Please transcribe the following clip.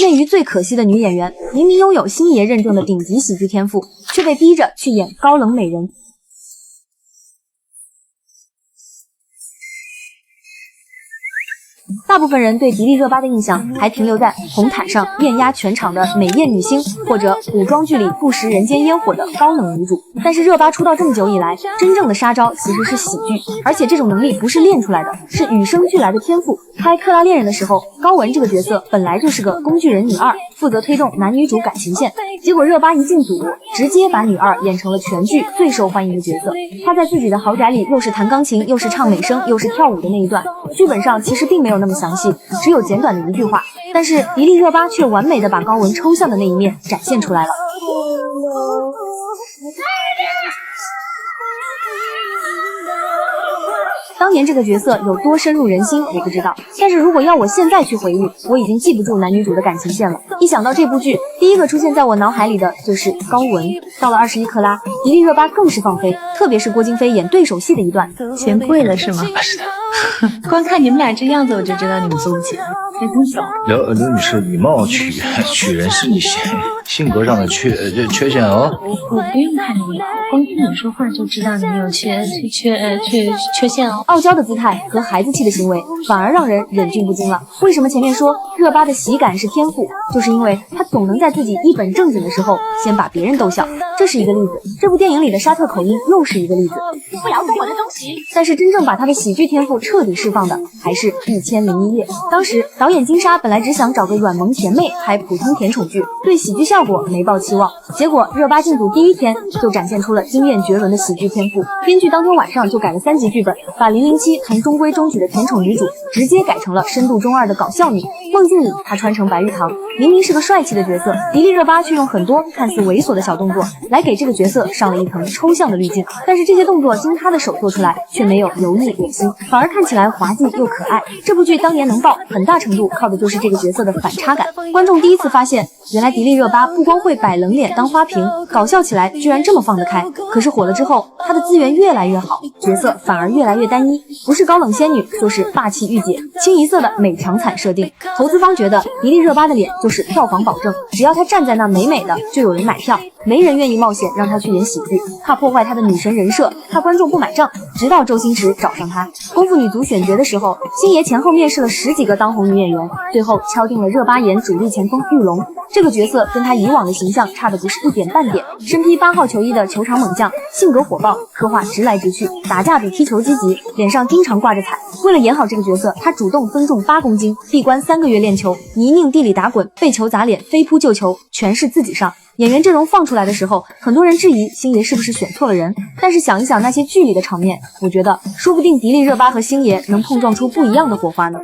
片鱼最可惜的女演员，明明拥有星爷认证的顶级喜剧天赋，却被逼着去演高冷美人。大部分人对迪丽热巴的印象还停留在红毯上艳压全场的美艳女星，或者古装剧里不食人间烟火的高冷女主。但是热巴出道这么久以来，真正的杀招其实是喜剧，而且这种能力不是练出来的，是与生俱来的天赋。拍《克拉恋人》的时候，高雯这个角色本来就是个工具人女二，负责推动男女主感情线。结果热巴一进组，直接把女二演成了全剧最受欢迎的角色。她在自己的豪宅里又是弹钢琴，又是唱美声，又是跳舞的那一段，剧本上其实并没有那么详细，只有简短的一句话，但是迪丽热巴却完美的把高雯抽象的那一面展现出来了。当年这个角色有多深入人心我不知道，但是如果要我现在去回忆，我已经记不住男女主的感情线了。一想到这部剧，第一个出现在我脑海里的就是高雯。到了21克拉，迪丽热巴更是放飞，特别是郭京飞演对手戏的一段。钱贵了是吗？是的。光看你们俩这样子，我就知道你们租不起了。还真爽。刘女士，礼貌取人是你性格上的缺陷哦。我不用看你，光听你说话就知道你有缺陷哦。傲娇的姿态和孩子气的行为反而让人忍俊不禁了。为什么前面说热巴的喜感是天赋，就是因为她总能在自己一本正经的时候先把别人逗笑，这是一个例子。这部电影里的沙特口音又是一个例子。不要动我的东西。但是真正把她的喜剧天赋彻底释放的还是1001夜。当时导演金莎本来只想找个软萌甜妹拍普通甜宠剧，对喜剧效果没抱期望，结果热巴进组第一天就展现出了惊艳绝伦的喜剧天赋。编剧当天晚上就改了3集剧本，把007从中规中矩的甜宠女主直接改成了深度中二的搞笑女。梦境里她穿成白玉堂，明明是个帅气的角色，迪丽热巴却用很多看似猥琐的小动作来给这个角色上了一层抽象的滤镜。但是这些动作经她的手做出来，却没有油腻恶心，反而看起来滑稽又可爱。这部剧当年能爆，很大程度靠的就是这个角色的反差感。观众第一次发现，原来迪丽热巴不光会摆冷脸当花瓶，搞笑起来居然这么放得开。可是火了之后，她的资源越来越好，角色反而越来越单一，不是高冷仙女就是霸气御姐，清一色的美强惨设定。投资方觉得迪丽热巴的脸就是票房保证，只要她站在那美美的，就有人买票，没人愿意冒险让她去演喜剧，怕破坏她的女神人设，怕观众不买账。直到周星驰找上她，功夫女足选角的时候，星爷前后面试了10几个当红女演员，最后敲定了热巴演主力前锋玉龙。这个角色跟她以往的形象差的不是一点半点，身披8号球衣的球场猛将，性格火爆，说话直来直去，打架比踢球积极，脸上经常挂着彩。为了演好这个角色，她主动增重8公斤，闭关3个月练球，泥泞地里打滚，被球砸脸，飞扑救球，全是自己上。演员阵容放出来的时候，很多人质疑星爷是不是选错了人，但是想一想那些剧里的场面，我觉得说不定迪丽热巴和星爷能碰撞出不一样的火花呢。